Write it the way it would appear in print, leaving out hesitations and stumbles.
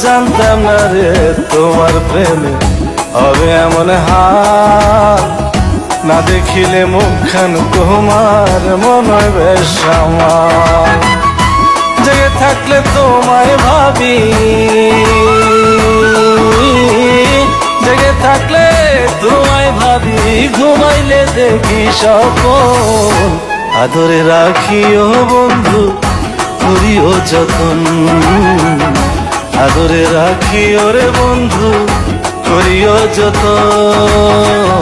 জানতাম না রে তোমার প্রেমে হবে এমন হাল, না দেখিলে মুখখান তোমার মনে হয় বেশ আমার। জেগে থাকলে তোমায় ভাবি, জেগে থাকলে তোমায় ভাবি, ঘুমাইলে দেখি স্বপন। আদরে রাখিও বন্ধু, করিও যতন, আদরে রাখিও রে বন্ধু, করিও যতন।